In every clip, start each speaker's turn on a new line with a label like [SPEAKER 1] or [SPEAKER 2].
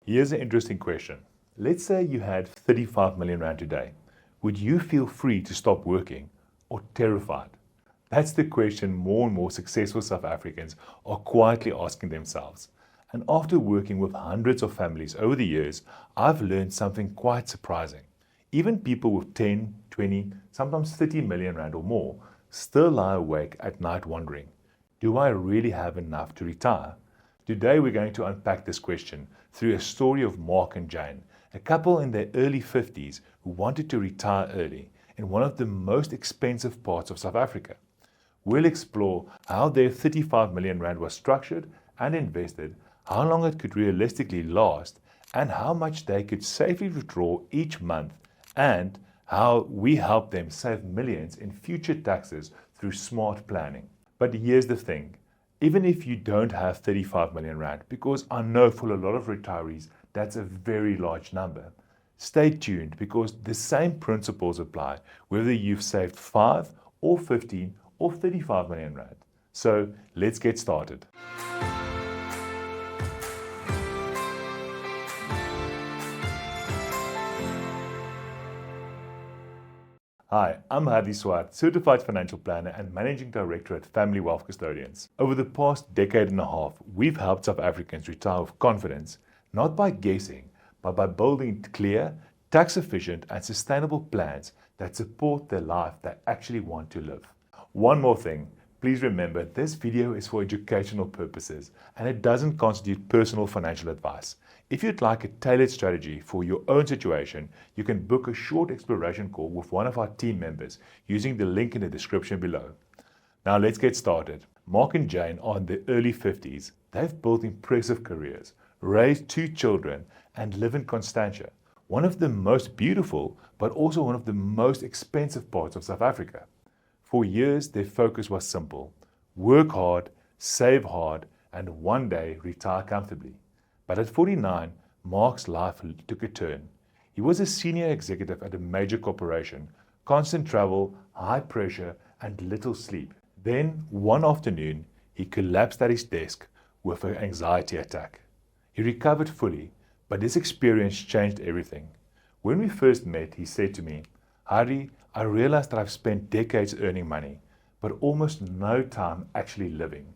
[SPEAKER 1] Here's an interesting question. Let's say you had 35 million rand today. Would you feel free to stop working or terrified? That's the question more and more successful South Africans are quietly asking themselves. And after working with hundreds of families over the years, I've learned something quite surprising. Even people with 10, 20, sometimes 30 million rand or more still lie awake at night wondering, do I really have enough to retire? Today we're going to unpack this question through a story of Mark and Jane, a couple in their early 50s who wanted to retire early in one of the most expensive parts of South Africa. We'll explore how their 35 million rand was structured and invested, how long it could realistically last, and how much they could safely withdraw each month, and how we help them save millions in future taxes through smart planning. But here's the thing. Even if you don't have 35 million rand, because I know for a lot of retirees that's a very large number, stay tuned because the same principles apply whether you've saved 5 or 15 or 35 million rand. So let's get started. Hi, I'm Hadi Swart, Certified Financial Planner and Managing Director at Family Wealth Custodians. Over the past decade and a half, we've helped South Africans retire with confidence, not by guessing, but by building clear, tax-efficient and sustainable plans that support the life they actually want to live. One more thing, please remember this video is for educational purposes and it doesn't constitute personal financial advice. If you'd like a tailored strategy for your own situation, you can book a short exploration call with one of our team members using the link in the description below. Now let's get started. Mark and Jane are in their early 50s. They've built impressive careers, raised 2 children, and live in Constantia, one of the most beautiful but also one of the most expensive parts of South Africa. For years, their focus was simple: work hard, save hard, and one day retire comfortably. But at 49, Mark's life took a turn. He was a senior executive at a major corporation, constant travel, high pressure, and little sleep. Then, one afternoon, he collapsed at his desk with an anxiety attack. He recovered fully, but this experience changed everything. When we first met, he said to me, "Hari, I realized that I've spent decades earning money, but almost no time actually living."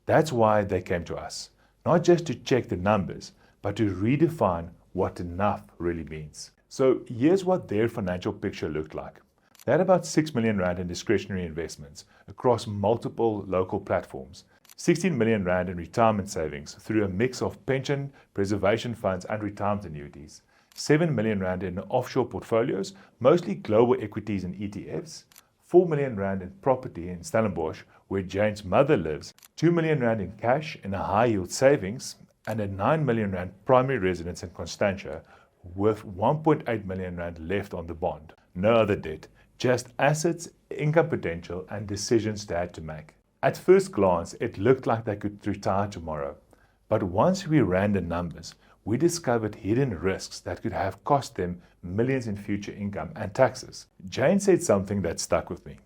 [SPEAKER 1] That's why they came to us. Not just to check the numbers, but to redefine what enough really means. So here's what their financial picture looked like. They had about 6 million rand in discretionary investments across multiple local platforms, 16 million rand in retirement savings through a mix of pension, preservation funds and retirement annuities, 7 million rand in offshore portfolios, mostly global equities and ETFs, 4 million rand in property in Stellenbosch, where Jane's mother lives, 2 million rand in cash in a high-yield savings, and a 9 million rand primary residence in Constantia, with 1.8 million rand left on the bond. No other debt, just assets, income potential, and decisions they had to make. At first glance, it looked like they could retire tomorrow. But once we ran the numbers, we discovered hidden risks that could have cost them millions in future income and taxes. Jane said something that stuck with me.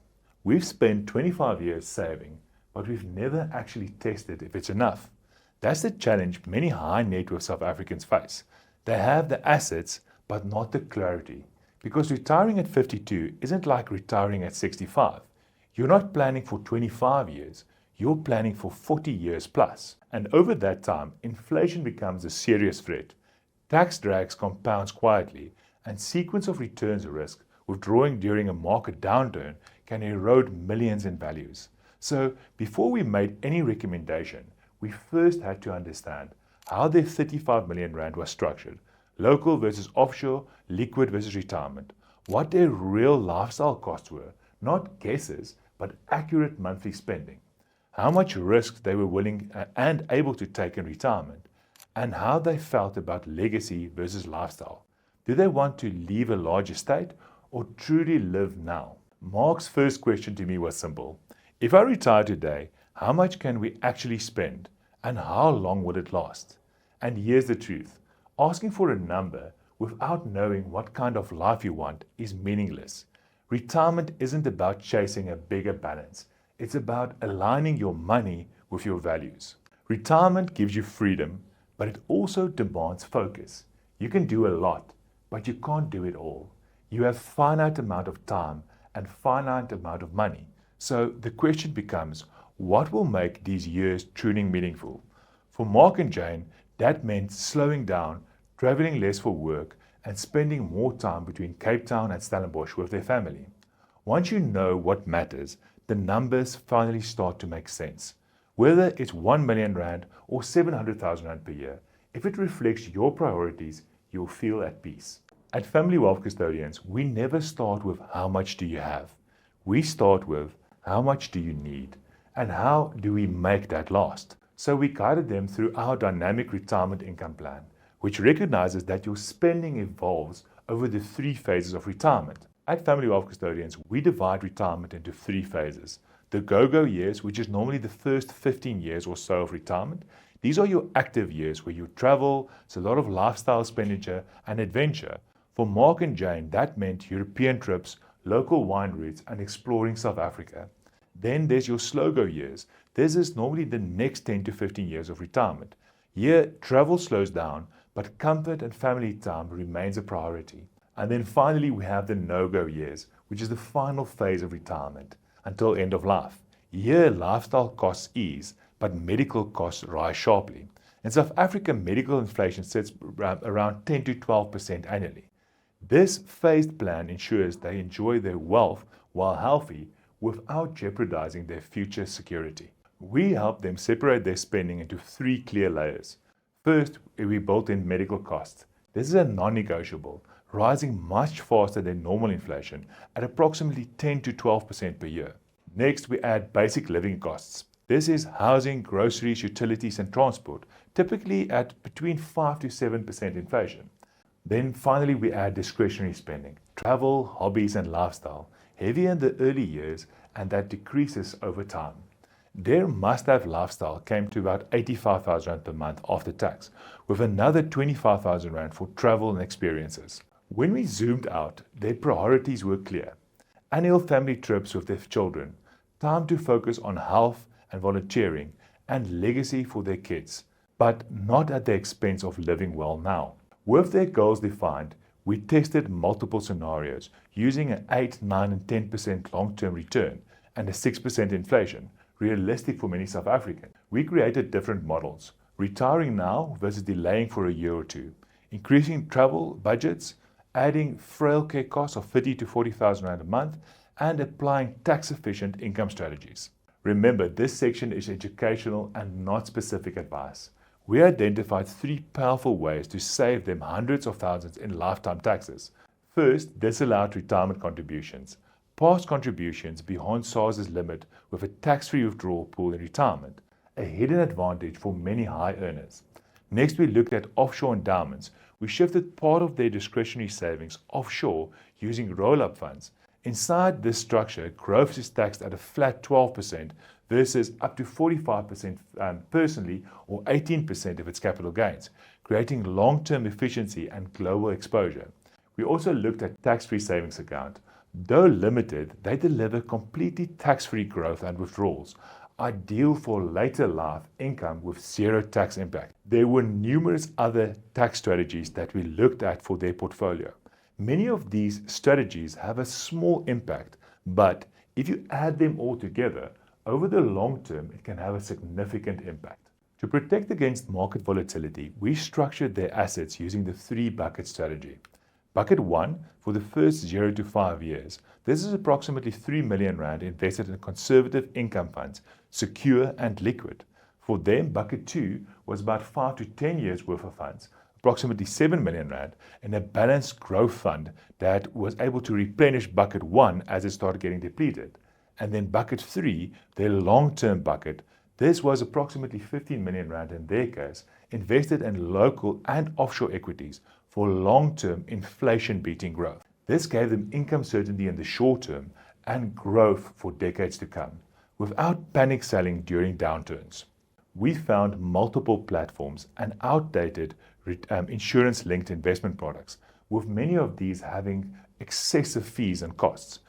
[SPEAKER 1] We've spent 25 years saving, but we've never actually tested if it's enough. That's the challenge many high net worth South Africans face. They have the assets, but not the clarity. Because retiring at 52 isn't like retiring at 65. You're not planning for 25 years. You're planning for 40 years plus. And over that time, inflation becomes a serious threat. Tax drags compounds quietly, and sequence of returns risk, withdrawing during a market downturn, can erode millions in values. So before we made any recommendation, we first had to understand how their 35 million rand was structured, local versus offshore, liquid versus retirement, what their real lifestyle costs were, not guesses, but accurate monthly spending, how much risk they were willing and able to take in retirement, and how they felt about legacy versus lifestyle. Do they want to leave a large estate or truly live now? Mark's first question to me was simple. If I retire today, how much can we actually spend and how long would it last? And here's the truth. Asking for a number without knowing what kind of life you want is meaningless. Retirement isn't about chasing a bigger balance. It's about aligning your money with your values. Retirement gives you freedom, but it also demands focus. You can do a lot, but you can't do it all. You have finite amount of time and finite amount of money. So the question becomes, what will make these years truly meaningful? For Mark and Jane, that meant slowing down, traveling less for work, and spending more time between Cape Town and Stellenbosch with their family. Once you know what matters, the numbers finally start to make sense. Whether it's 1 million rand or 700,000 rand per year, if it reflects your priorities, you'll feel at peace. At Family Wealth Custodians, we never start with how much do you have. We start with how much do you need and how do we make that last. So we guided them through our dynamic retirement income plan, which recognizes that your spending evolves over the 3 phases of retirement. At Family Wealth Custodians, we divide retirement into 3 phases. The go-go years, which is normally the first 15 years or so of retirement. These are your active years where you travel, it's a lot of lifestyle expenditure and adventure. For Mark and Jane, that meant European trips, local wine routes, and exploring South Africa. Then there's your slow-go years. This is normally the next 10 to 15 years of retirement. Here, travel slows down, but comfort and family time remains a priority. And then finally, we have the no-go years, which is the final phase of retirement until end of life. Here, lifestyle costs ease, but medical costs rise sharply. In South Africa, medical inflation sits around 10 to 12% annually. This phased plan ensures they enjoy their wealth while healthy without jeopardizing their future security. We help them separate their spending into 3 clear layers. First, we built in medical costs. This is a non-negotiable, rising much faster than normal inflation at approximately 10 to 12% per year. Next, we add basic living costs. This is housing, groceries, utilities, and transport, typically at between 5 to 7% inflation. Then finally, we add discretionary spending, travel, hobbies, and lifestyle, heavier in the early years, and that decreases over time. Their must-have lifestyle came to about 85,000 rand per month after tax, with another 25,000 rand for travel and experiences. When we zoomed out, their priorities were clear. Annual family trips with their children, time to focus on health and volunteering, and legacy for their kids, but not at the expense of living well now. With their goals defined, we tested multiple scenarios using an 8, 9, and 10% long-term return and a 6% inflation, realistic for many South Africans. We created different models, retiring now versus delaying for a year or two, increasing travel budgets, adding frail care costs of 30 to 40,000 rand a month, and applying tax-efficient income strategies. Remember, this section is educational and not specific advice. We identified 3 powerful ways to save them hundreds of thousands in lifetime taxes. First, disallowed retirement contributions. Past contributions beyond SARS's limit with a tax-free withdrawal pool in retirement, a hidden advantage for many high earners. Next, we looked at offshore endowments. We shifted part of their discretionary savings offshore using roll-up funds. Inside this structure, growth is taxed at a flat 12% versus up to 45% personally or 18% of its capital gains, creating long-term efficiency and global exposure. We also looked at tax-free savings account. Though limited, they deliver completely tax-free growth and withdrawals, ideal for later life income with 0 tax impact. There were numerous other tax strategies that we looked at for their portfolio. Many of these strategies have a small impact, but if you add them all together, over the long term, it can have a significant impact. To protect against market volatility, we structured their assets using the 3-bucket strategy. Bucket 1, for the first 0 to 5 years, this is approximately 3 million rand invested in conservative income funds, secure and liquid. For them, Bucket 2 was about 5 to 10 years worth of funds, approximately 7 million rand, in a balanced growth fund that was able to replenish Bucket 1 as it started getting depleted. And then Bucket 3, their long-term bucket, this was approximately 15 million rand in their case, invested in local and offshore equities for long-term inflation-beating growth. This gave them income certainty in the short term and growth for decades to come, without panic selling during downturns. We found multiple platforms and outdated insurance-linked investment products, with many of these having excessive fees and costs.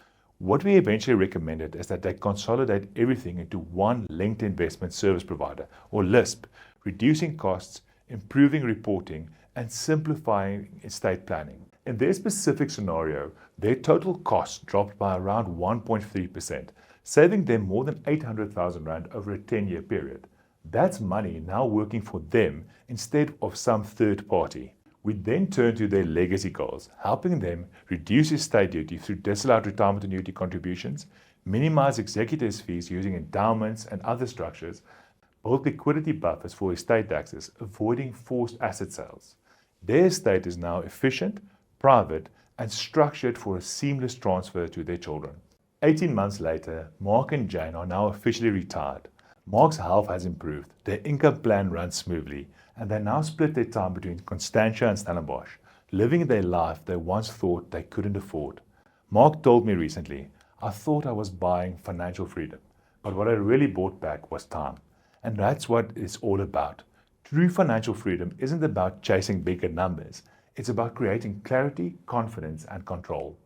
[SPEAKER 1] What we eventually recommended is that they consolidate everything into one linked investment service provider, or LISP, reducing costs, improving reporting, and simplifying estate planning. In their specific scenario, their total costs dropped by around 1.3%, saving them more than 800,000 Rand over a 10-year period. That's money now working for them instead of some third party. We then turn to their legacy goals, helping them reduce estate duty through disallowed retirement annuity contributions, minimize executors' fees using endowments and other structures, build liquidity buffers for estate taxes, avoiding forced asset sales. Their estate is now efficient, private, and structured for a seamless transfer to their children. 18 months later, Mark and Jane are now officially retired. Mark's health has improved, their income plan runs smoothly, and they now split their time between Constantia and Stellenbosch, living their life they once thought they couldn't afford. Mark told me recently, "I thought I was buying financial freedom, but what I really bought back was time." And that's what it's all about. True financial freedom isn't about chasing bigger numbers. It's about creating clarity, confidence, and control.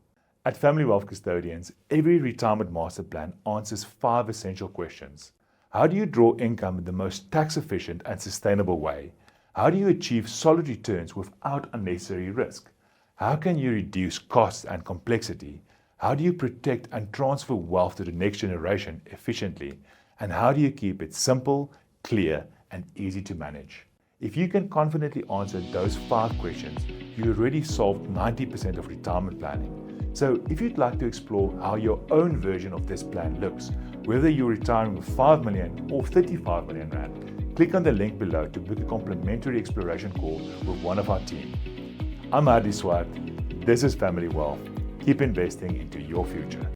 [SPEAKER 1] At Family Wealth Custodians, every retirement master plan answers 5 essential questions. How do you draw income in the most tax-efficient and sustainable way? How do you achieve solid returns without unnecessary risk? How can you reduce costs and complexity? How do you protect and transfer wealth to the next generation efficiently? And how do you keep it simple, clear, and easy to manage? If you can confidently answer those 5 questions, you already solved 90% of retirement planning. So if you'd like to explore how your own version of this plan looks, whether you're retiring with 5 million or 35 million Rand, click on the link below to book a complimentary exploration call with one of our team. I'm Hadi Swart. This is Family Wealth. Keep investing into your future.